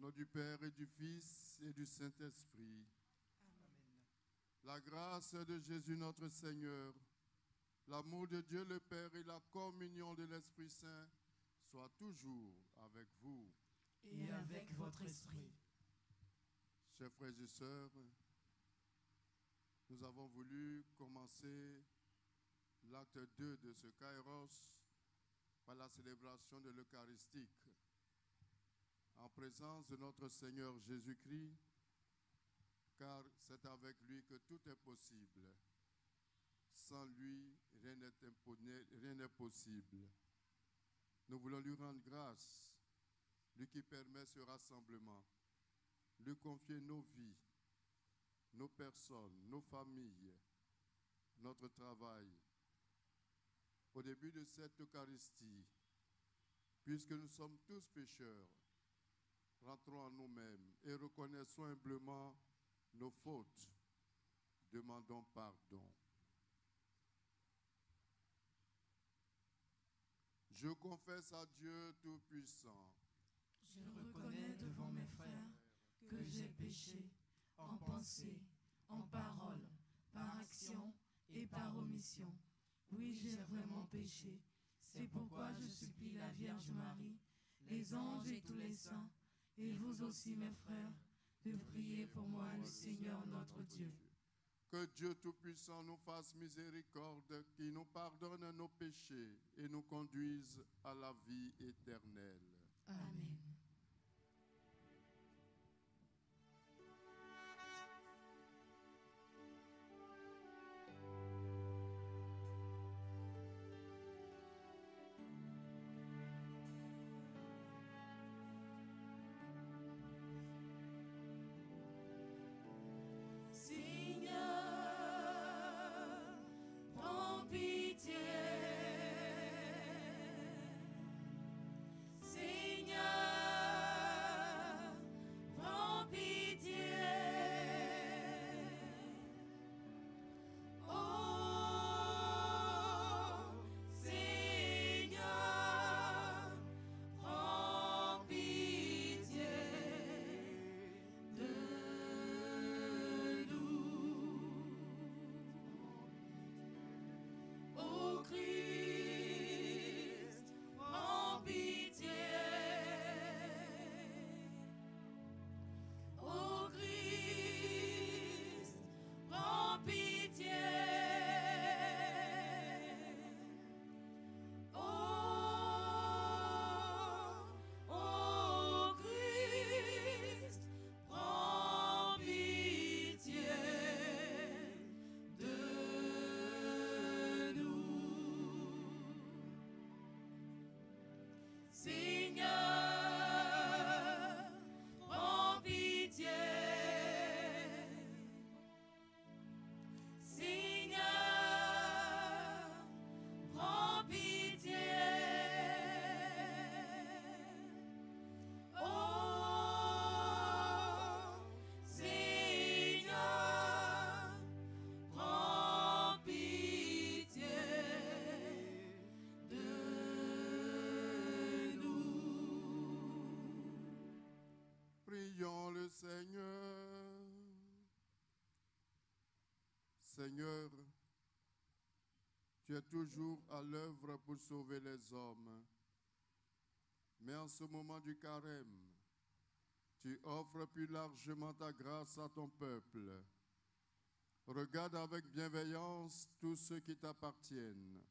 nom du Père et du Fils et du Saint-Esprit. Amen. La grâce de Jésus notre Seigneur, l'amour de Dieu le Père et la communion de l'Esprit Saint soient toujours avec vous. Et avec votre esprit. Chers frères et sœurs, nous avons voulu commencer l'acte 2 de ce Kairos par la célébration de l'Eucharistique. En présence de notre Seigneur Jésus-Christ, car c'est avec lui que tout est possible. Sans lui, rien n'est possible. Nous voulons lui rendre grâce, lui qui permet ce rassemblement, lui confier nos vies, nos personnes, nos familles, notre travail. Au début de cette Eucharistie, puisque nous sommes tous pécheurs, rentrons en nous-mêmes et reconnaissons humblement nos fautes. Demandons pardon. Je confesse à Dieu Tout-Puissant. Je reconnais devant mes frères que j'ai péché en pensée, en parole, par action et par omission. Oui, j'ai vraiment péché. C'est pourquoi je supplie la Vierge Marie, les anges et tous les saints, et vous aussi, mes frères, de prier pour moi, le Seigneur notre Dieu. Que Dieu Tout-Puissant nous fasse miséricorde, qui nous pardonne nos péchés et nous conduise à la vie éternelle. Amen. Prions le Seigneur. Seigneur, tu es toujours à l'œuvre pour sauver les hommes. Mais en ce moment du carême, tu offres plus largement ta grâce à ton peuple. Regarde avec bienveillance tous ceux qui t'appartiennent.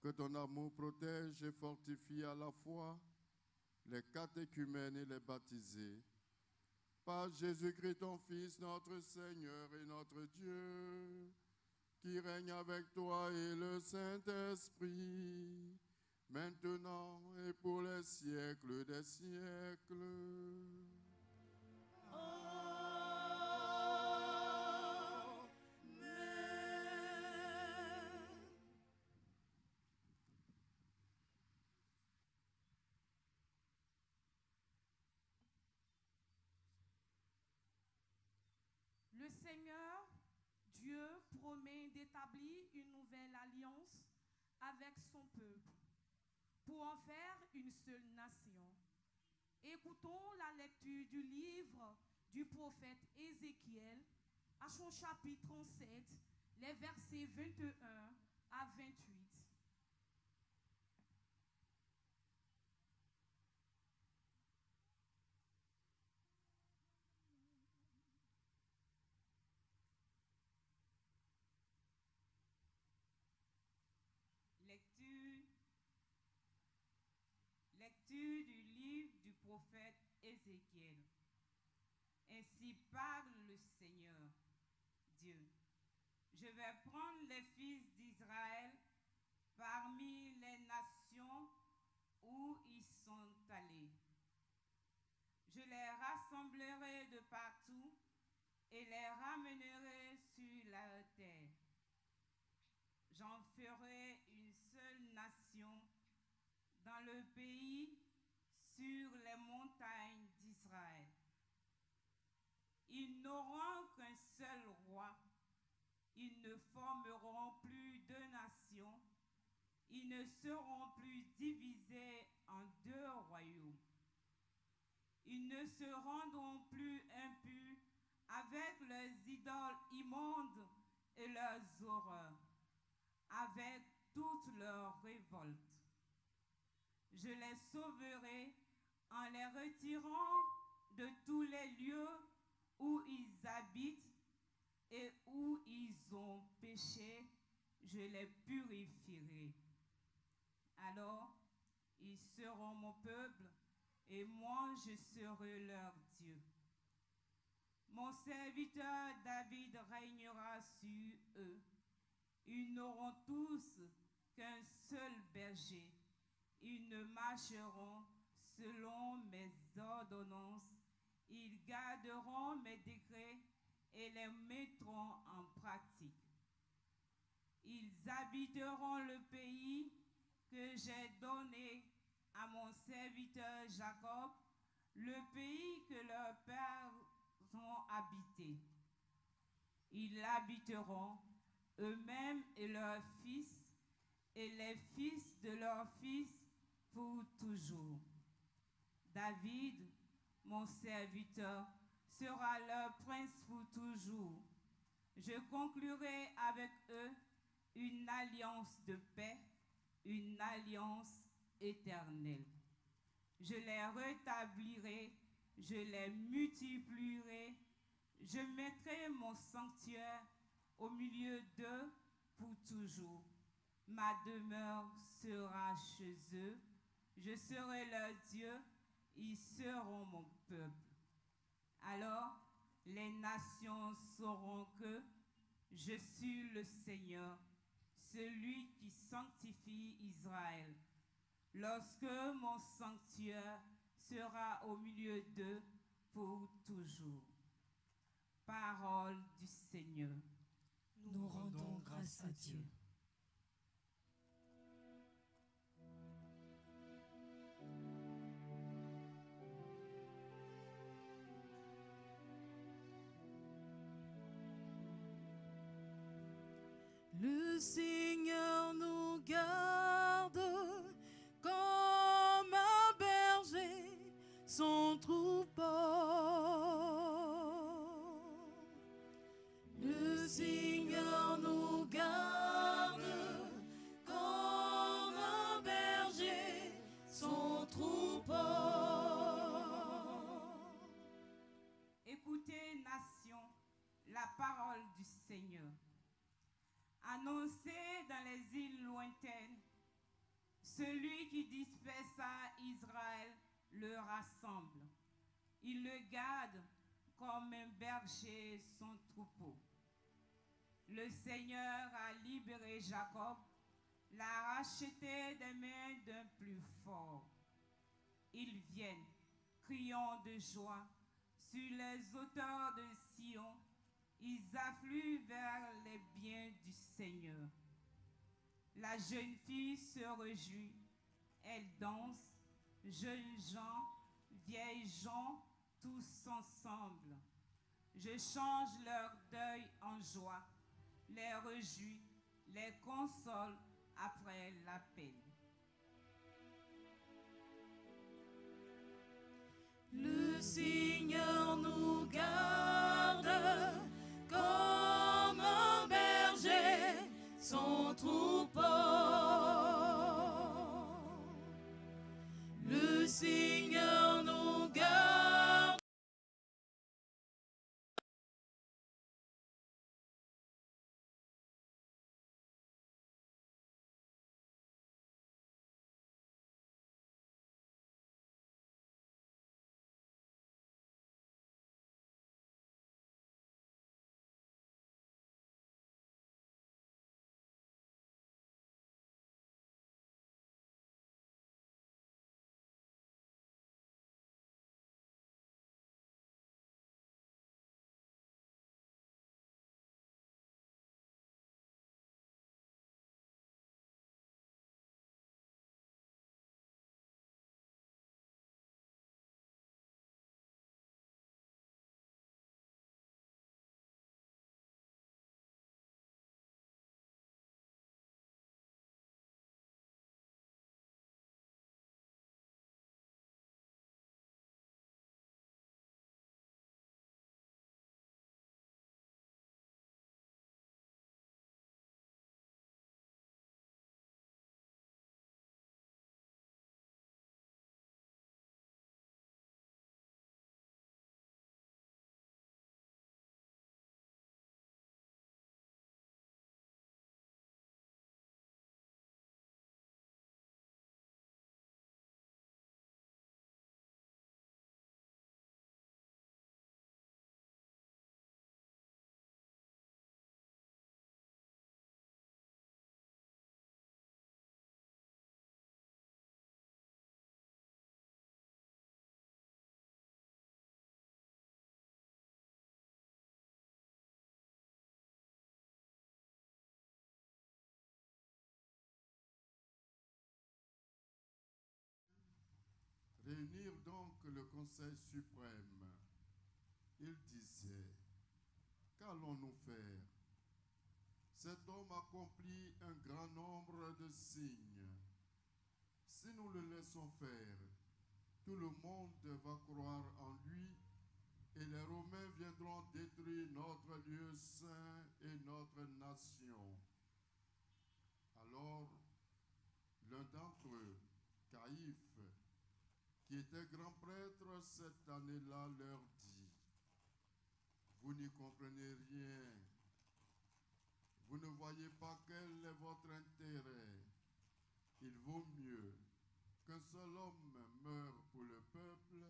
Que ton amour protège et fortifie à la fois les catéchumènes et les baptisés. Par Jésus-Christ, ton Fils, notre Seigneur et notre Dieu, qui règne avec toi et le Saint-Esprit, maintenant et pour les siècles des siècles. Le Seigneur, Dieu, promet d'établir une nouvelle alliance avec son peuple pour en faire une seule nation. Écoutons la lecture du livre du prophète Ézéchiel à son chapitre 37, les versets 21 à 28. Lecture du livre du prophète Ézéchiel. Ainsi parle le Seigneur, Dieu. Je vais prendre les fils d'Israël parmi les nations où ils sont allés. Je les rassemblerai de partout et les ramènerai sur la terre. J'en ferai une seule nation dans le pays, sur les montagnes d'Israël. Ils n'auront qu'un seul roi. Ils ne formeront plus deux nations. Ils ne seront plus divisés en deux royaumes. Ils ne se rendront plus impurs avec leurs idoles immondes et leurs horreurs, avec toutes leurs révoltes. Je les sauverai en les retirant de tous les lieux où ils habitent et où ils ont péché. Je les purifierai. Alors, ils seront mon peuple et moi je serai leur Dieu. Mon serviteur David régnera sur eux. Ils n'auront tous qu'un seul berger. Ils ne marcheront selon mes ordonnances. Ils garderont mes décrets et les mettront en pratique. Ils habiteront le pays que j'ai donné à mon serviteur Jacob, le pays que leurs pères ont habité. Ils l'habiteront eux-mêmes et leurs fils et les fils de leurs fils pour toujours. David, mon serviteur, sera leur prince pour toujours. Je conclurai avec eux une alliance de paix, une alliance éternelle. Je les rétablirai, je les multiplierai, je mettrai mon sanctuaire au milieu d'eux pour toujours. Ma demeure sera chez eux, je serai leur Dieu, ils seront mon peuple. Alors, les nations sauront que je suis le Seigneur, celui qui sanctifie Israël, lorsque mon sanctuaire sera au milieu d'eux pour toujours. Parole du Seigneur. Nous rendons grâce à Dieu. Le Seigneur nous garde comme un berger son troupeau. Le Seigneur nous garde comme un berger son troupeau. Écoutez, nation, la parole du Seigneur. Annoncez dans les îles lointaines, celui qui dispersa Israël le rassemble. Il le garde comme un berger son troupeau. Le Seigneur a libéré Jacob, l'a racheté des mains d'un plus fort. Ils viennent, criant de joie, sur les hauteurs de Sion. Ils affluent vers les biens du Seigneur. La jeune fille se réjouit, elle danse, jeunes gens, vieilles gens, tous ensemble. Je change leur deuil en joie, les réjouis, les console après la peine. Le Seigneur nous garde comme un berger son troupeau. Le Seigneur nous garde. Réunir donc le Conseil suprême. Il disait, qu'allons-nous faire? Cet homme accomplit un grand nombre de signes. Si nous le laissons faire, tout le monde va croire en lui et les Romains viendront détruire notre lieu saint et notre nation. Alors, l'un d'entre eux, Caïphe, qui était grand prêtre cette année-là, leur dit, « Vous n'y comprenez rien. Vous ne voyez pas quel est votre intérêt. Il vaut mieux qu'un seul homme meure pour le peuple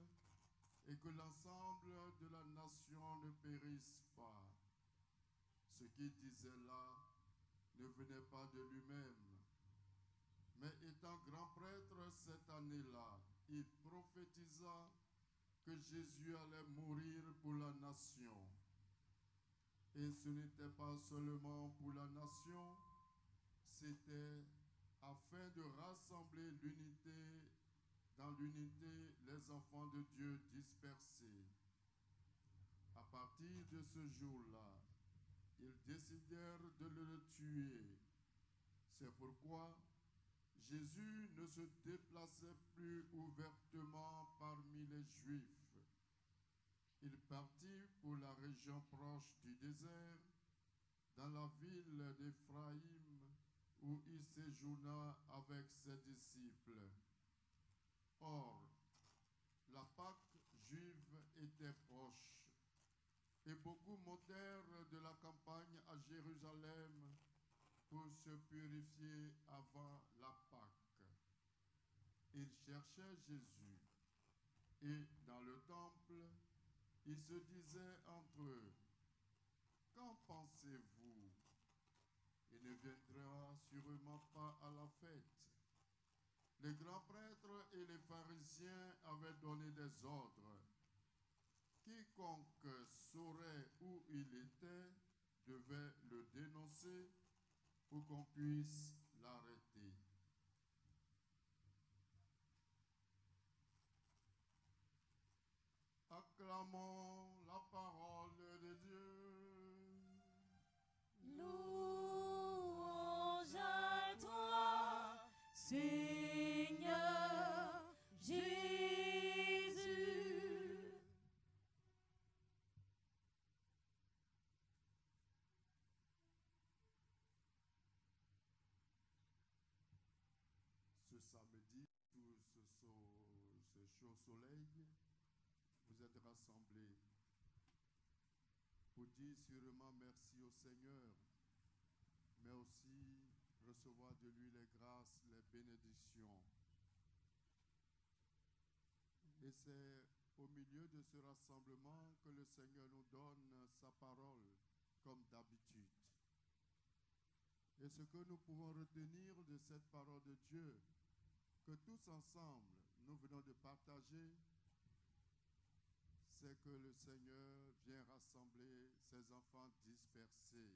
et que l'ensemble de la nation ne périsse pas. » Ce qu'il disait là ne venait pas de lui-même. Mais étant grand prêtre cette année-là, il prophétisa que Jésus allait mourir pour la nation. Et ce n'était pas seulement pour la nation, c'était afin de rassembler dans l'unité les enfants de Dieu dispersés. À partir de ce jour-là, ils décidèrent de le tuer. C'est pourquoi Jésus ne se déplaçait plus ouvertement parmi les Juifs. Il partit pour la région proche du désert, dans la ville d'Éphraïm, où il séjourna avec ses disciples. Or, la Pâque juive était proche, et beaucoup montèrent de la campagne à Jérusalem pour se purifier avant la Pâque. Ils cherchaient Jésus, et dans le temple, ils se disaient entre eux, « Qu'en pensez-vous? Il ne viendra sûrement pas à la fête. » Les grands prêtres et les pharisiens avaient donné des ordres. Quiconque saurait où il était devait le dénoncer pour qu'on puisse l'arrêter. Acclamons la parole de Dieu. Louange à toi, Seigneur Jésus. soleil, vous êtes rassemblés pour dire sûrement merci au Seigneur, mais aussi recevoir de lui les grâces, les bénédictions. Et c'est au milieu de ce rassemblement que le Seigneur nous donne sa parole, comme d'habitude. Et ce que nous pouvons retenir de cette parole de Dieu, que tous ensemble, nous venons de partager, c'est que le Seigneur vient rassembler ses enfants dispersés.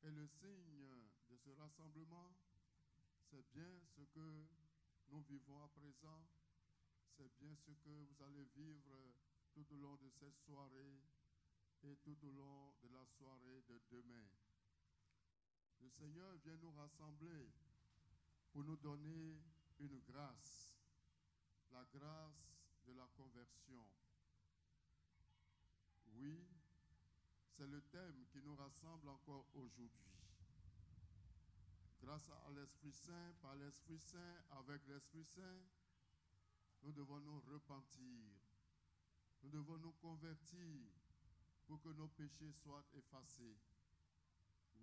Et le signe de ce rassemblement, c'est bien ce que nous vivons à présent, c'est bien ce que vous allez vivre tout au long de cette soirée et tout au long de la soirée de demain. Le Seigneur vient nous rassembler pour nous donner une grâce, la grâce de la conversion. Oui, c'est le thème qui nous rassemble encore aujourd'hui. Grâce à l'Esprit Saint, par l'Esprit Saint, avec l'Esprit Saint, nous devons nous repentir. Nous devons nous convertir pour que nos péchés soient effacés.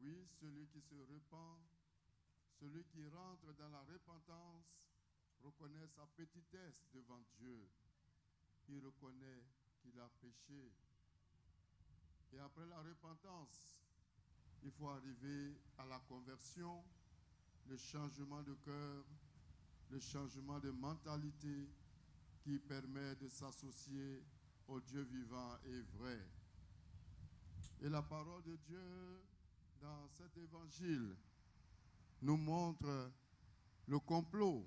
Oui, celui qui se repent, celui qui rentre dans la repentance, reconnaît sa petitesse devant Dieu. Il reconnaît qu'il a péché. Et après la repentance, il faut arriver à la conversion, le changement de cœur, le changement de mentalité qui permet de s'associer au Dieu vivant et vrai. Et la parole de Dieu dans cet évangile nous montre le complot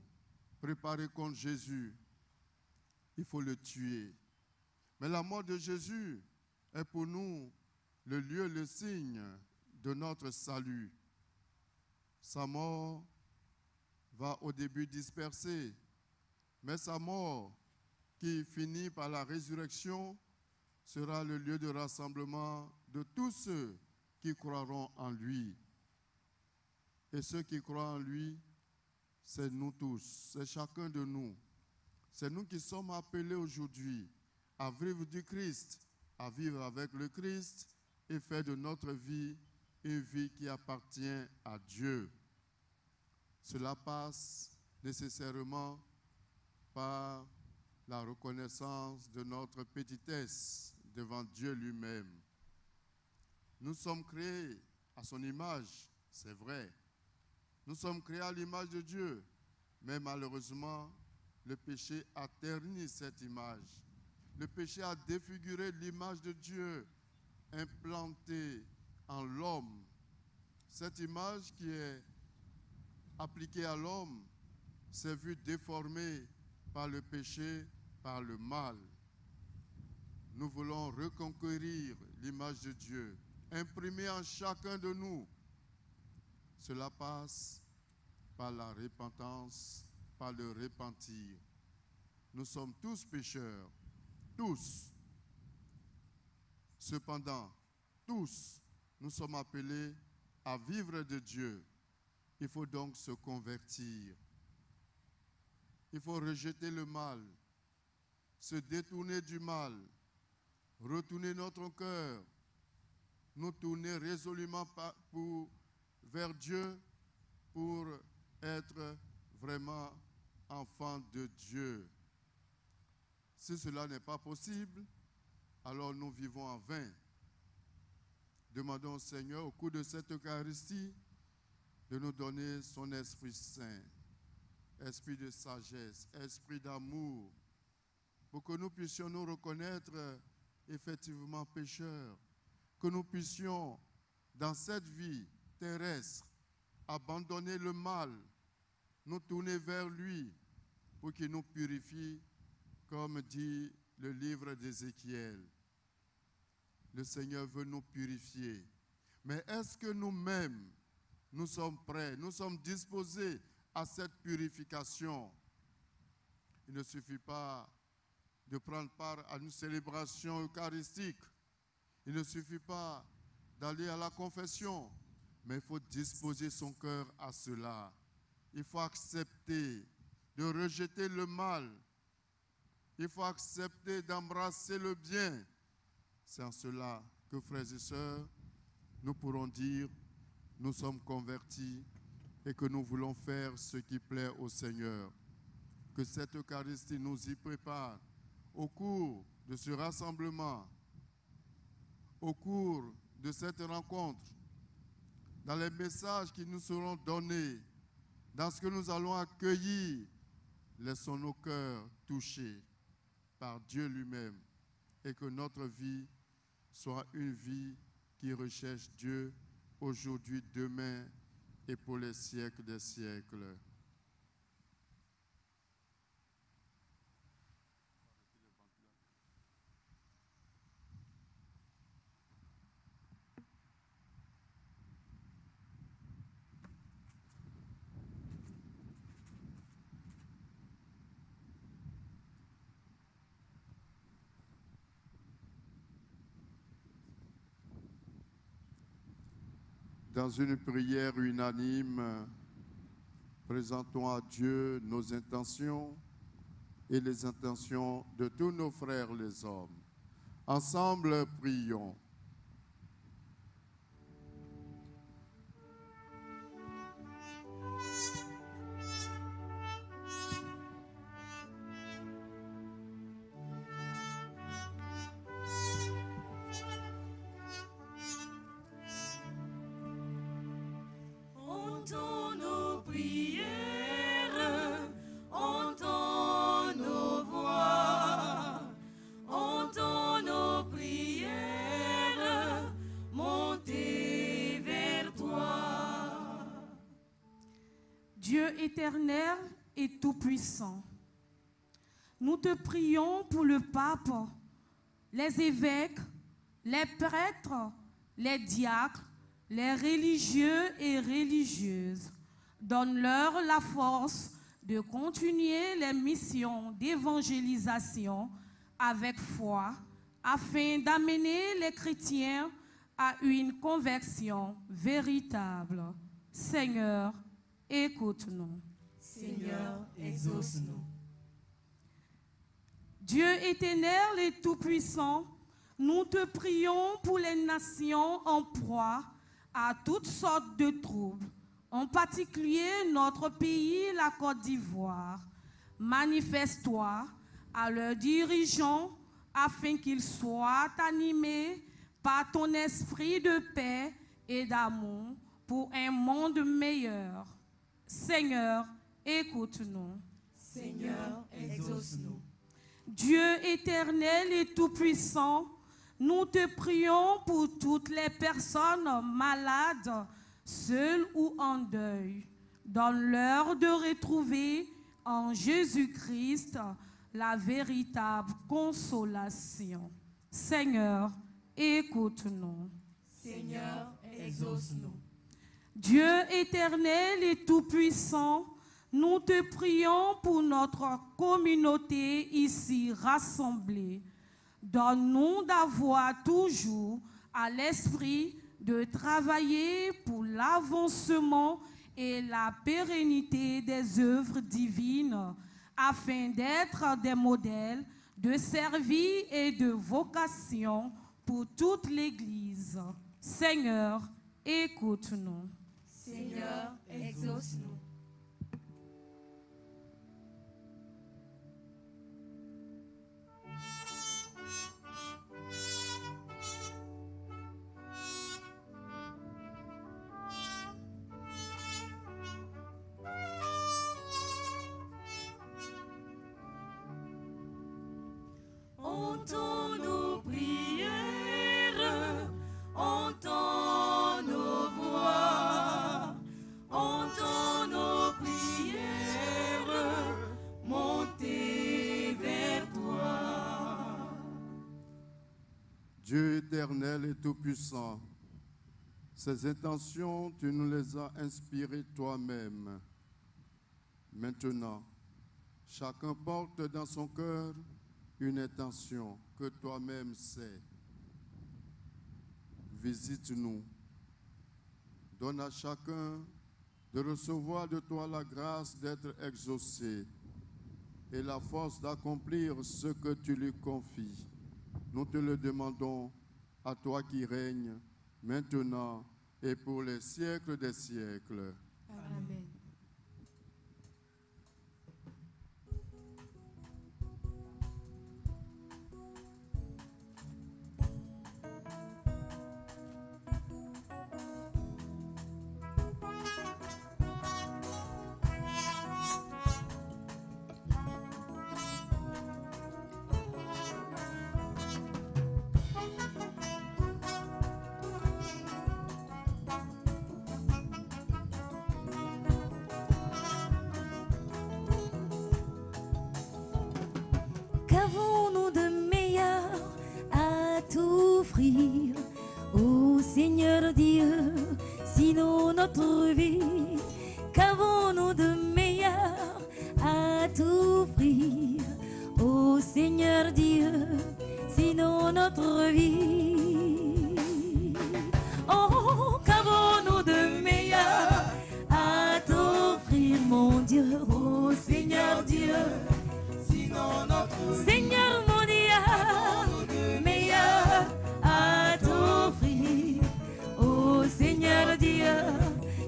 préparé contre Jésus. Il faut le tuer. Mais la mort de Jésus est pour nous le lieu, le signe de notre salut. Sa mort va au début disperser, mais sa mort qui finit par la résurrection sera le lieu de rassemblement de tous ceux qui croiront en lui. Et ceux qui croient en lui, c'est nous tous, c'est chacun de nous. C'est nous qui sommes appelés aujourd'hui à vivre du Christ, à vivre avec le Christ et faire de notre vie une vie qui appartient à Dieu. Cela passe nécessairement par la reconnaissance de notre petitesse devant Dieu lui-même. Nous sommes créés à son image, c'est vrai. Nous sommes créés à l'image de Dieu, mais malheureusement, le péché a terni cette image. Le péché a défiguré l'image de Dieu implantée en l'homme. Cette image qui est appliquée à l'homme s'est vue déformée par le péché, par le mal. Nous voulons reconquérir l'image de Dieu, imprimée en chacun de nous. Cela passe par la repentance, par le repentir. Nous sommes tous pécheurs, tous. Cependant, tous, nous sommes appelés à vivre de Dieu. Il faut donc se convertir. Il faut rejeter le mal, se détourner du mal, retourner notre cœur, nous tourner résolument vers Dieu pour être vraiment enfants de Dieu. Si cela n'est pas possible, alors nous vivons en vain. Demandons au Seigneur, au cours de cette Eucharistie, de nous donner son Esprit Saint, esprit de sagesse, esprit d'amour, pour que nous puissions nous reconnaître effectivement pécheurs, que nous puissions, dans cette vie terrestre, abandonner le mal, nous tourner vers lui, pour qu'il nous purifie, comme dit le livre d'Ézéchiel. Le Seigneur veut nous purifier. Mais est-ce que nous-mêmes, nous sommes prêts, nous sommes disposés à cette purification? Il ne suffit pas de prendre part à une célébration eucharistique. Il ne suffit pas d'aller à la confession, mais il faut disposer son cœur à cela. Il faut accepter de rejeter le mal Il faut accepter d'embrasser le bien. C'est en cela que, frères et sœurs, nous pourrons dire, nous sommes convertis et que nous voulons faire ce qui plaît au Seigneur. Que cette Eucharistie nous y prépare au cours de ce rassemblement, au cours de cette rencontre, dans les messages qui nous seront donnés, dans ce que nous allons accueillir. Laissons nos cœurs touchés par Dieu lui-même et que notre vie soit une vie qui recherche Dieu aujourd'hui, demain et pour les siècles des siècles. Dans une prière unanime, présentons à Dieu nos intentions et les intentions de tous nos frères les hommes. Ensemble, prions. Entends nos prières, entends nos voix, entends nos prières, monter vers toi. Dieu éternel et tout-puissant, nous te prions pour le pape, les évêques, les prêtres, les diacres, les religieux et religieuses. Donne-leur la force de continuer les missions d'évangélisation avec foi, afin d'amener les chrétiens à une conversion véritable. Seigneur, écoute-nous. Seigneur, exauce-nous. Dieu éternel et tout-puissant, nous te prions pour les nations en proie à toutes sortes de troubles, en particulier notre pays, la Côte d'Ivoire. Manifeste-toi à leurs dirigeants afin qu'ils soient animés par ton esprit de paix et d'amour pour un monde meilleur. Seigneur, écoute-nous. Seigneur, exauce-nous. Dieu éternel et tout-puissant, nous te prions pour toutes les personnes malades, seules ou en deuil. Donne-leur de retrouver en Jésus-Christ la véritable consolation. Seigneur, écoute-nous. Seigneur, exauce-nous. Dieu éternel et tout-puissant, nous te prions pour notre communauté ici rassemblée. Donne-nous d'avoir toujours à l'esprit de travailler pour l'avancement et la pérennité des œuvres divines, afin d'être des modèles de service et de vocation pour toute l'Église. Seigneur, écoute-nous. Seigneur, exauce-nous. Entends nos prières, entends nos voix, entends nos prières, monter vers toi. Dieu éternel et tout-puissant, ces intentions, tu nous les as inspirées toi-même. Maintenant, chacun porte dans son cœur une intention que toi-même sais. Visite-nous. Donne à chacun de recevoir de toi la grâce d'être exaucé et la force d'accomplir ce que tu lui confies. Nous te le demandons, à toi qui règnes, maintenant et pour les siècles des siècles. Amen. Qu'avons-nous de meilleur à t'offrir, ô Seigneur Dieu, sinon notre vie? Qu'avons-nous de meilleur à t'offrir, ô Seigneur Dieu, sinon notre vie? Oh, qu'avons-nous de meilleur à t'offrir, mon Dieu, ô Seigneur Dieu? Seigneur mon Dieu, meilleur à t'offrir, ô Seigneur Dieu,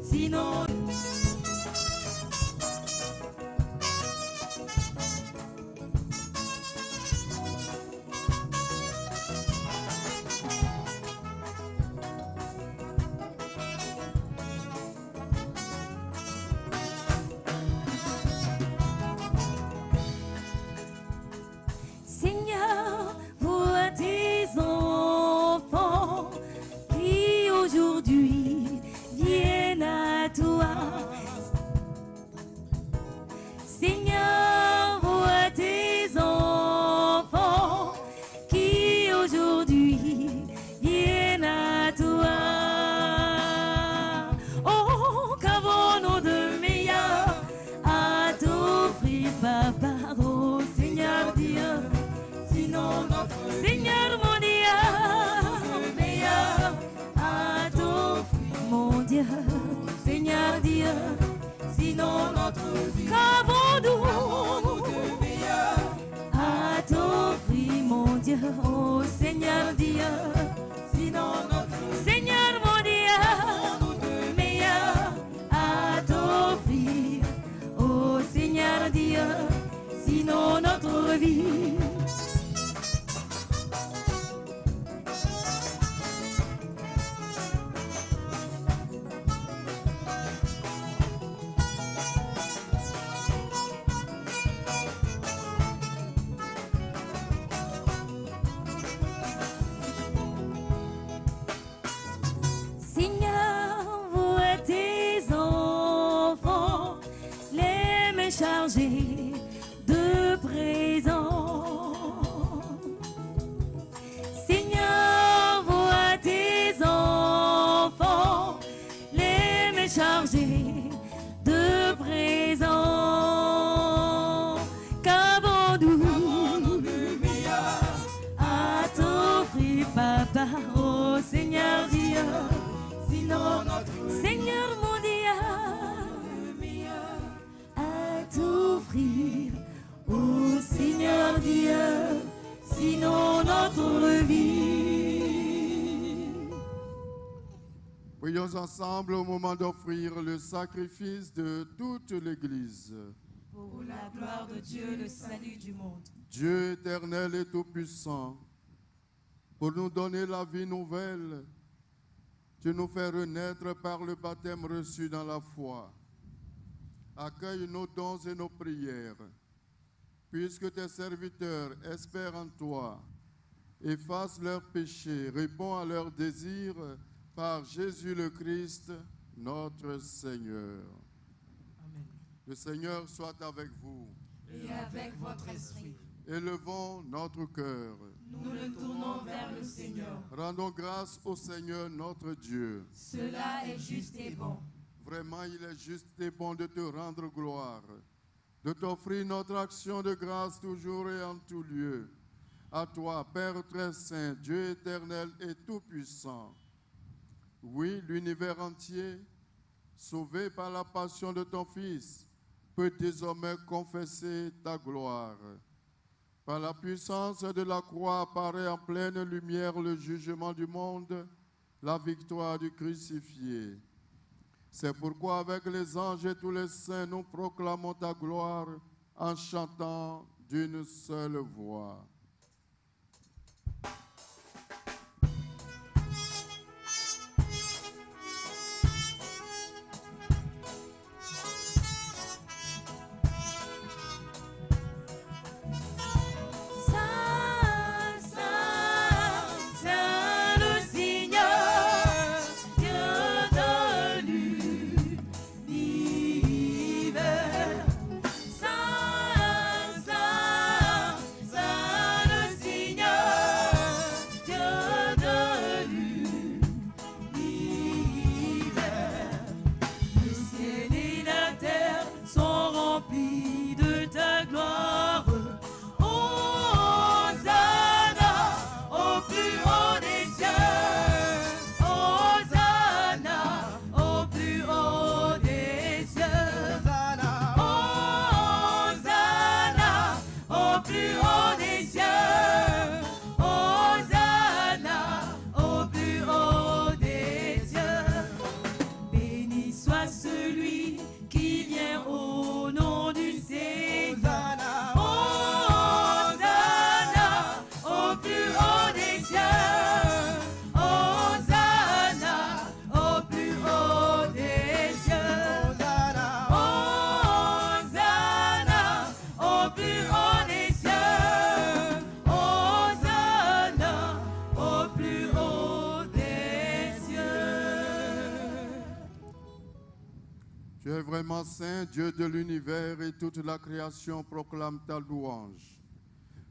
sinon. Seigneur, vois tes enfants qui aujourd'hui viennent à toi. Seigneur, vois tes enfants qui aujourd'hui viennent à toi. Oh, qu'avons-nous de meilleur à t'offrir, Papa, oh Seigneur Dieu? Seigneur mon Dieu, meilleur à t'offrir, mon Dieu, Seigneur Dieu, sinon notre vie. Qu'avons-nous de meilleur à t'offrir, mon Dieu, oh Seigneur Dieu, sinon notre Seigneur mon Dieu, meilleur à t'offrir, oh Seigneur Dieu, sinon notre vie. Seigneur, vois tes enfants, les mains chargées de présents. Seigneur, vois tes enfants, les mains chargées de présents. Qu'avons-nous de meilleur à t'offrir, Papa, oh Seigneur Dieu? Seigneur mon Dieu, meilleur à t'offrir, ô Seigneur Dieu, sinon notre vie. Prions ensemble au moment d'offrir le sacrifice de toute l'Église. Pour la gloire de Dieu, le salut du monde. Dieu éternel et tout-puissant, pour nous donner la vie nouvelle, tu nous fais renaître par le baptême reçu dans la foi. Accueille nos dons et nos prières, puisque tes serviteurs espèrent en toi. Efface leurs péchés, réponds à leurs désirs par Jésus le Christ, notre Seigneur. Amen. Le Seigneur soit avec vous. Et avec votre esprit. Élevons notre cœur. Nous le tournons vers le Seigneur. Rendons grâce au Seigneur notre Dieu. Cela est juste et bon. Vraiment, il est juste et bon de te rendre gloire, de t'offrir notre action de grâce toujours et en tout lieu. À toi, Père très saint, Dieu éternel et tout-puissant. Oui, l'univers entier, sauvé par la passion de ton Fils, peut désormais confesser ta gloire. Par la puissance de la croix apparaît en pleine lumière le jugement du monde, la victoire du crucifié. C'est pourquoi avec les anges et tous les saints, nous proclamons ta gloire en chantant d'une seule voix. Tu es vraiment saint, Dieu de l'univers, et toute la création proclame ta louange.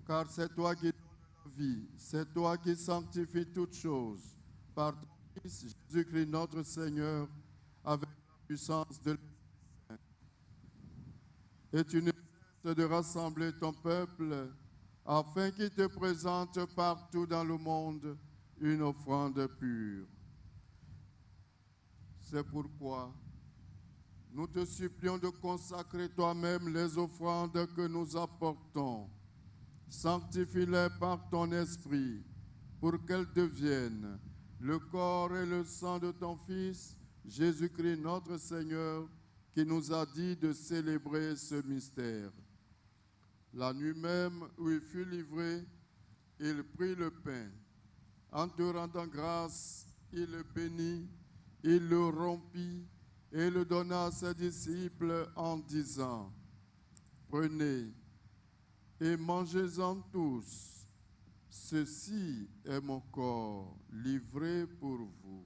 Car c'est toi qui donnes la vie, c'est toi qui sanctifies toutes choses, par ton Fils Jésus-Christ notre Seigneur, avec la puissance de l'Esprit Saint. Et tu ne cesses de rassembler ton peuple, afin qu'il te présente partout dans le monde une offrande pure. C'est pourquoi nous te supplions de consacrer toi-même les offrandes que nous apportons. Sanctifie-les par ton esprit, pour qu'elles deviennent le corps et le sang de ton Fils, Jésus-Christ notre Seigneur, qui nous a dit de célébrer ce mystère. La nuit même où il fut livré, il prit le pain. En te rendant grâce, il le bénit, il le rompit, et le donna à ses disciples en disant, « Prenez et mangez-en tous, ceci est mon corps livré pour vous. »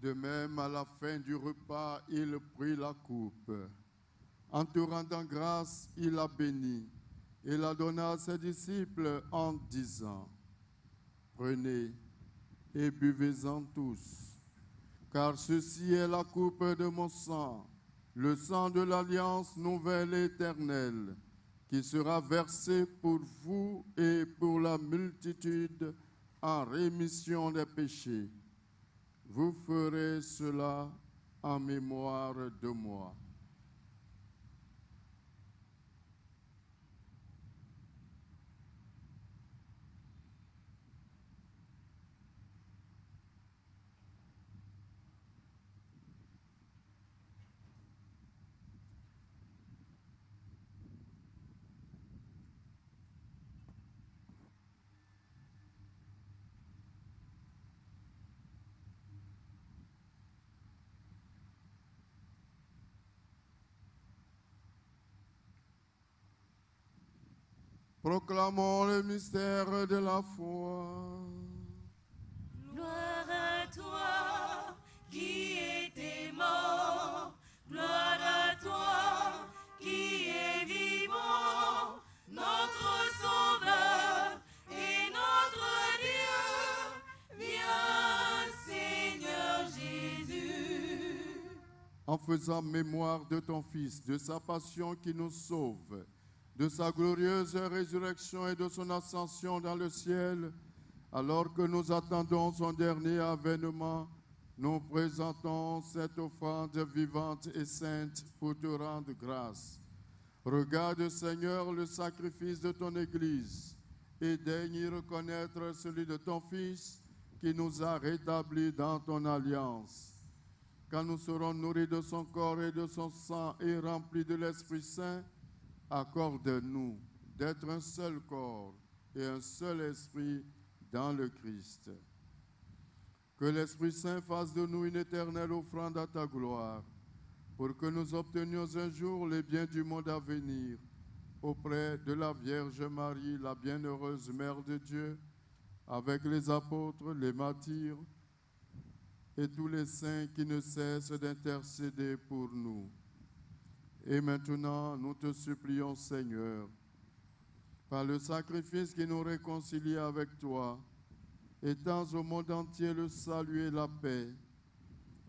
De même, à la fin du repas, il prit la coupe. En te rendant grâce, il la bénit et la donna à ses disciples en disant, « Prenez et buvez-en tous, car ceci est la coupe de mon sang, le sang de l'alliance nouvelle et éternelle, qui sera versé pour vous et pour la multitude en rémission des péchés. Vous ferez cela en mémoire de moi. » Proclamons le mystère de la foi. Gloire en faisant mémoire de ton Fils, de sa passion qui nous sauve, de sa glorieuse résurrection et de son ascension dans le ciel, alors que nous attendons son dernier avènement, nous présentons cette offrande vivante et sainte pour te rendre grâce. Regarde, Seigneur, le sacrifice de ton Église et daigne y reconnaître celui de ton Fils qui nous a rétablis dans ton alliance. Quand nous serons nourris de son corps et de son sang et remplis de l'Esprit Saint, accorde-nous d'être un seul corps et un seul esprit dans le Christ. Que l'Esprit Saint fasse de nous une éternelle offrande à ta gloire, pour que nous obtenions un jour les biens du monde à venir, auprès de la Vierge Marie, la bienheureuse Mère de Dieu, avec les apôtres, les martyrs et tous les saints qui ne cessent d'intercéder pour nous. Et maintenant, nous te supplions, Seigneur, par le sacrifice qui nous réconcilie avec toi, étends au monde entier le salut et la paix,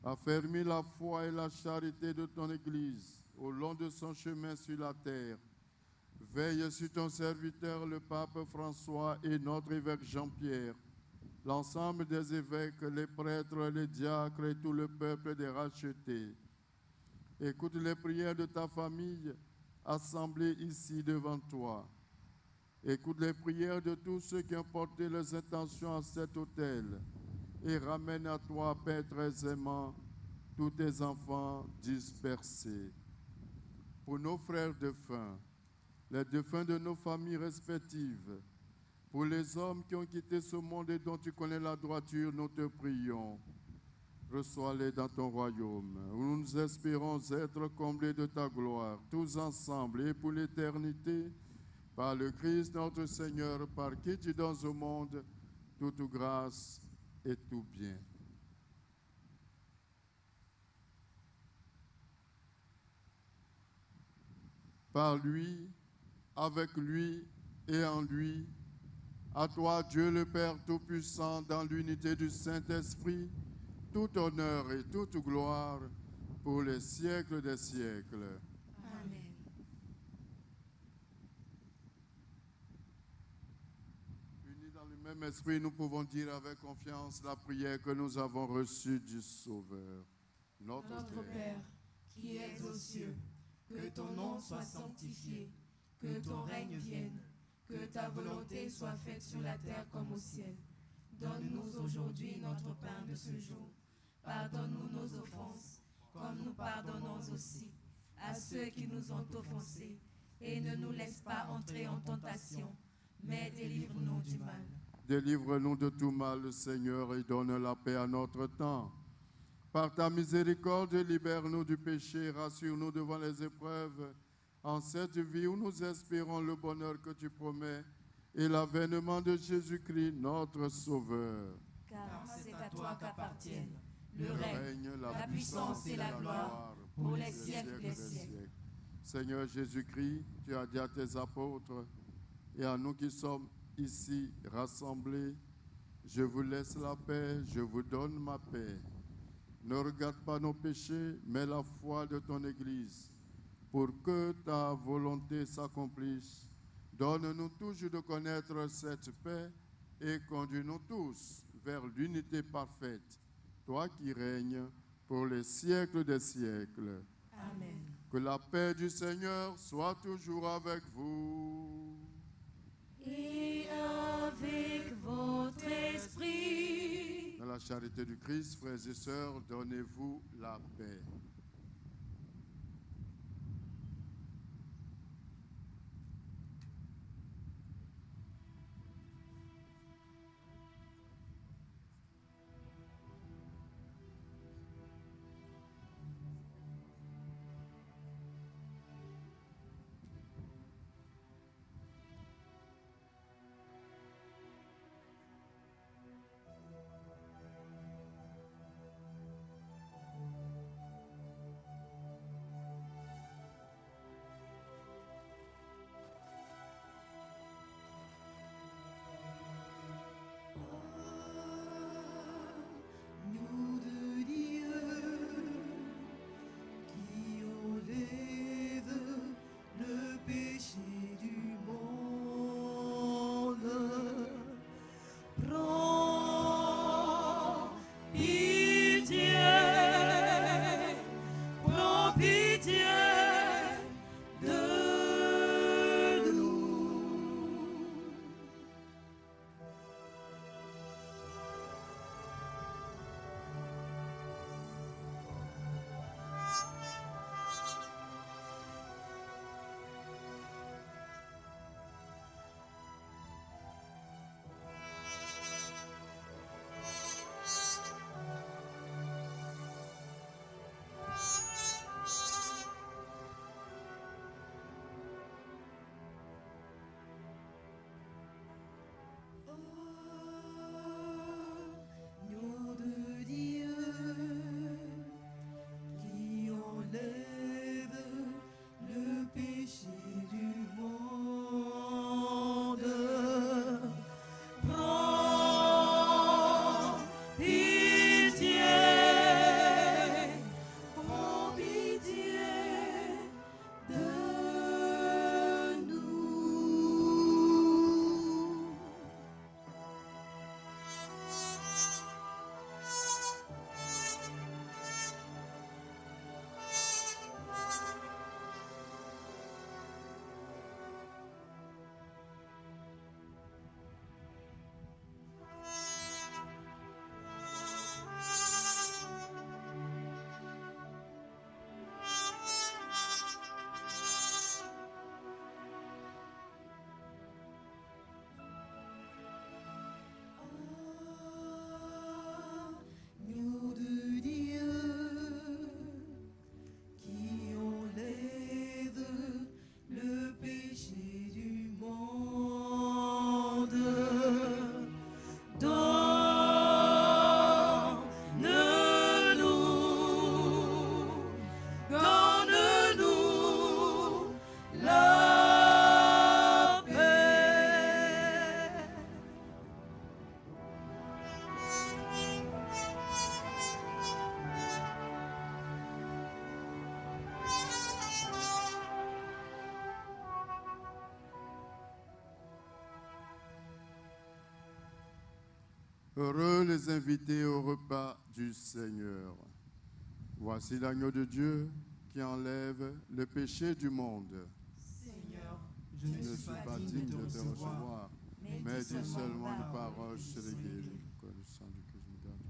affermis la foi et la charité de ton Église au long de son chemin sur la terre. Veille sur ton serviteur, le pape François et notre évêque Jean-Pierre, l'ensemble des évêques, les prêtres, les diacres et tout le peuple des rachetés. Écoute les prières de ta famille assemblée ici devant toi. Écoute les prières de tous ceux qui ont porté leurs intentions à cet autel et ramène à toi, Père très aimant, tous tes enfants dispersés. Pour nos frères défunts, les défunts de nos familles respectives, pour les hommes qui ont quitté ce monde et dont tu connais la droiture, nous te prions. Reçois-les dans ton royaume, où nous espérons être comblés de ta gloire, tous ensemble et pour l'éternité, par le Christ notre Seigneur, par qui tu donnes au monde toute grâce et tout bien. Par lui, avec lui et en lui, à toi, Dieu le Père Tout-Puissant, dans l'unité du Saint-Esprit, tout honneur et toute gloire pour les siècles des siècles. Amen. Unis dans le même esprit, nous pouvons dire avec confiance la prière que nous avons reçue du Sauveur. Notre Père, qui es aux cieux, que ton nom soit sanctifié, que ton règne vienne, que ta volonté soit faite sur la terre comme au ciel. Donne-nous aujourd'hui notre pain de ce jour. Pardonne-nous nos offenses, comme nous pardonnons aussi à ceux qui nous ont offensés. Et ne nous laisse pas entrer en tentation, mais délivre-nous du mal. Délivre-nous de tout mal, Seigneur, et donne la paix à notre temps. Par ta miséricorde, libère-nous du péché, rassure-nous devant les épreuves, en cette vie où nous espérons le bonheur que tu promets et l'avènement de Jésus-Christ, notre Sauveur. Car c'est à toi qu'appartiennent le règne, la puissance et la gloire pour les siècles des siècles. Seigneur Jésus-Christ, tu as dit à tes apôtres et à nous qui sommes ici rassemblés, je vous laisse la paix, je vous donne ma paix. Ne regarde pas nos péchés, mais la foi de ton Église, pour que ta volonté s'accomplisse. Donne-nous toujours de connaître cette paix et conduis-nous tous vers l'unité parfaite, toi qui règnes pour les siècles des siècles. Amen. Que la paix du Seigneur soit toujours avec vous. Et avec votre esprit. Dans la charité du Christ, frères et sœurs, donnez-vous la paix. Heureux les invités au repas du Seigneur. Voici l'agneau de Dieu qui enlève le péché du monde. Seigneur, Je ne suis pas digne de te recevoir, mais dis seulement une parole, je serai guéri. Que le sang du Christ me garde.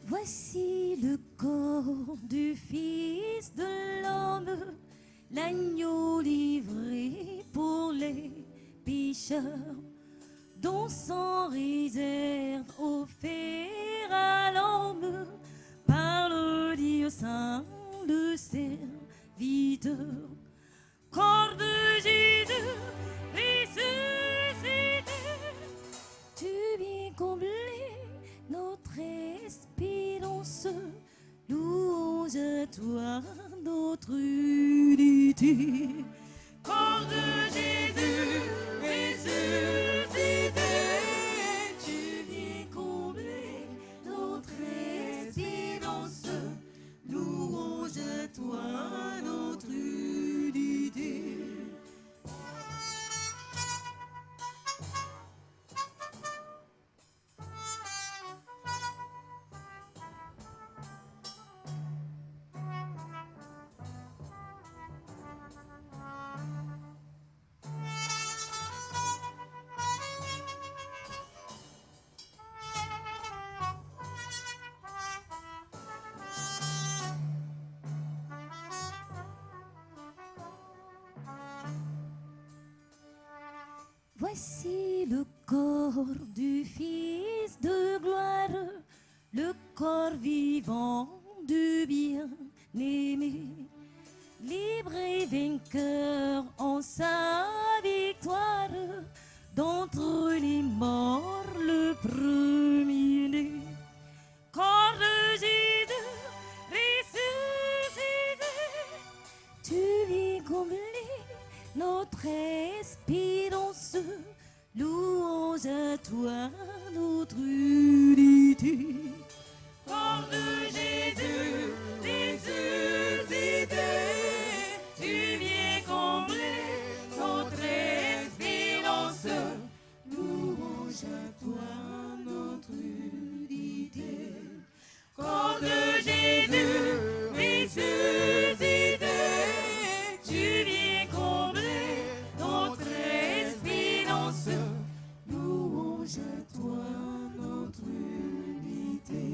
Voici le corps du Fils de l'homme, l'agneau livré pour les pécheurs, dont sans réserve offert à l'homme par le Dieu saint, le serviteur. Corps de Jésus ressuscité, tu viens combler notre espérance, louange à toi, notre unité. Corps de Jésus ressuscité, tu viens combler notre espérance, louange à toi, notre unité. Voici le corps du Fils de gloire, le corps vivant du bien-aimé, libre et vainqueur en sa victoire, d'entre les morts le premier-né. Corps de Jésus ressuscité, tu viens combler notre espérance, louange à toi, notre unité. Corps de Jésus ressuscité, tu viens combler notre espérance, louange à toi, notre unité. Corps de Jésus ressuscité, tu viens combler notre espérance, louange à toi, notre unité.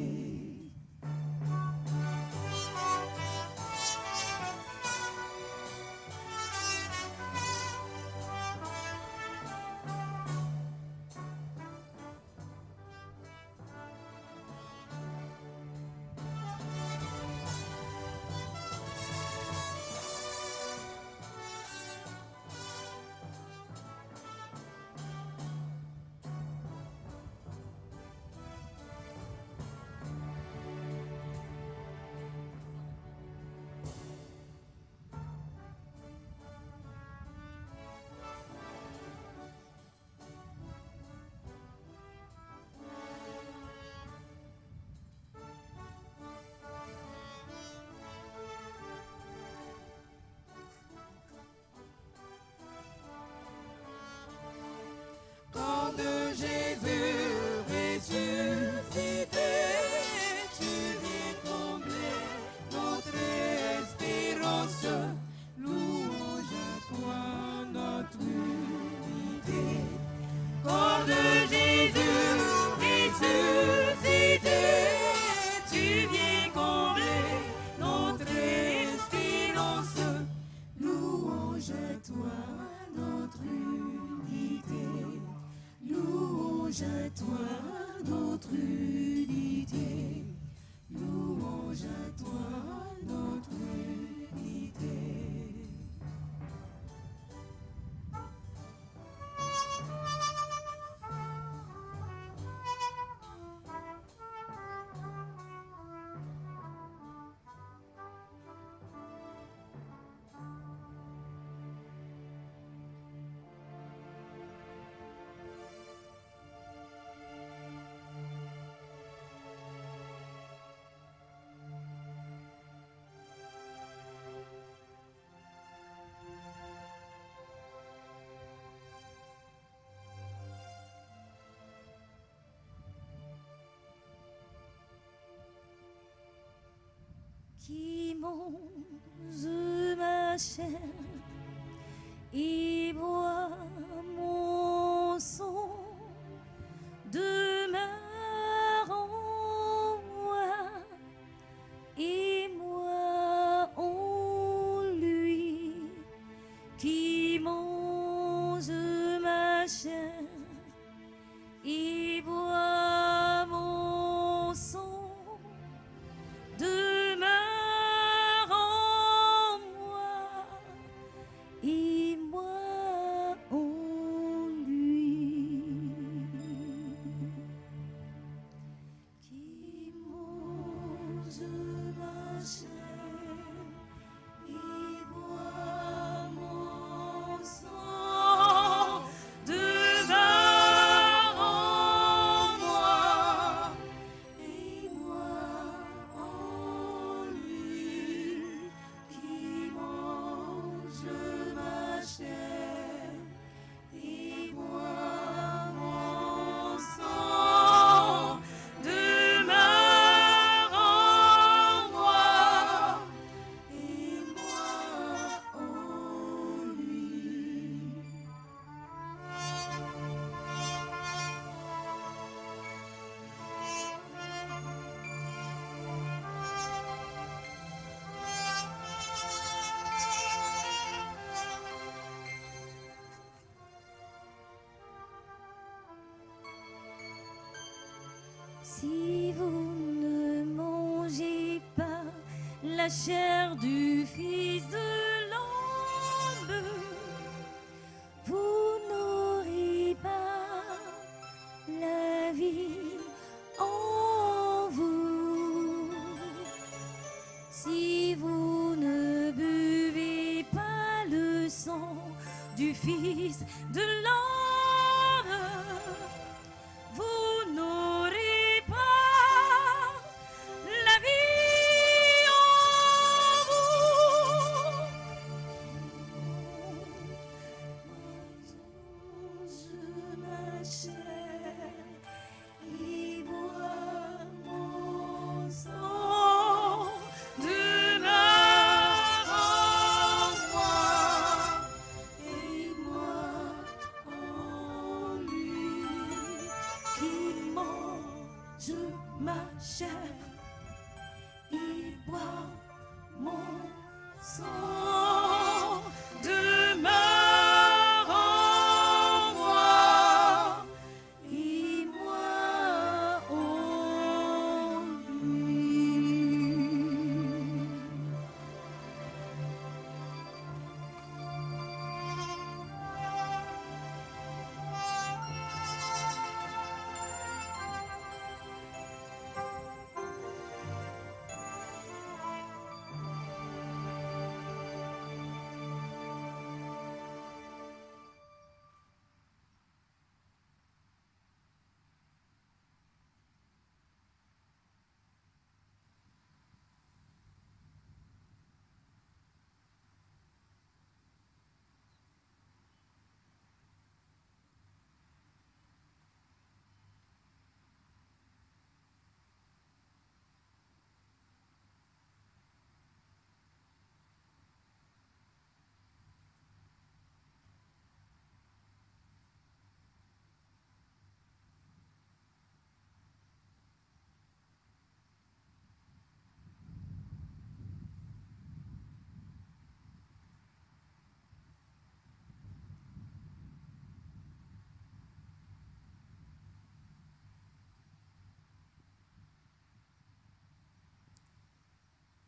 notre unité. Louange à toi, notre unité. Qui mange ma chair et boit mon sang demeure en moi et moi en lui. Qui mange ma chair et boit mon sang demeure en moi et moi en lui. Qui mange ma chair et boit mon sang demeure en moi et moi en lui. Qui mange ma chair et boit mon sang demeure en moi et moi en lui. Si vous ne mangez pas la chair du Fils de l'homme, vous n'aurez pas la vie en vous. Si vous ne buvez pas le sang du Fils de l'homme, vous n'aurez pas la vie en vous. Mange ma chair et bois mon sang demeure en moi et moi en lui. Qui mange ma chair et boit mon sang demeure en moi et moi en lui.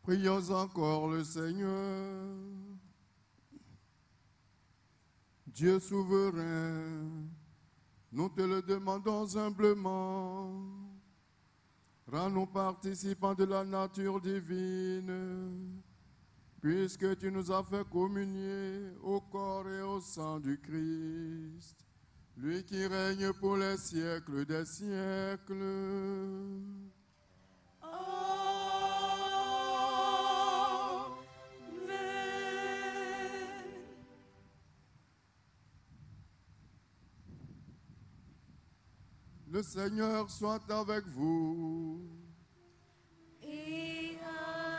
Prions encore le Seigneur. Dieu souverain, nous te le demandons humblement. Rends-nous participants de la nature divine, puisque tu nous as fait communier au corps et au sang du Christ, lui qui règne pour les siècles des siècles. Le Seigneur soit avec vous. Et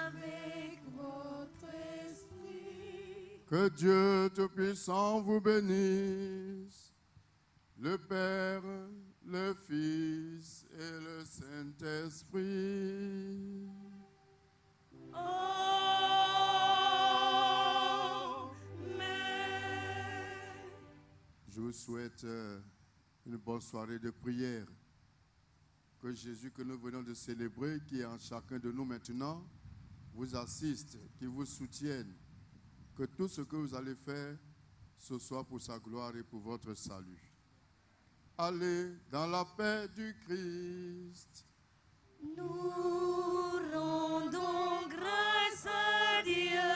avec votre esprit. Que Dieu Tout-Puissant vous bénisse, le Père, le Fils et le Saint-Esprit. Amen. Je vous souhaite une bonne soirée de prière. Que Jésus que nous venons de célébrer, qui est en chacun de nous maintenant, vous assiste, qui vous soutienne. Que tout ce que vous allez faire, ce soit pour sa gloire et pour votre salut. Allez dans la paix du Christ. Nous rendons grâce à Dieu.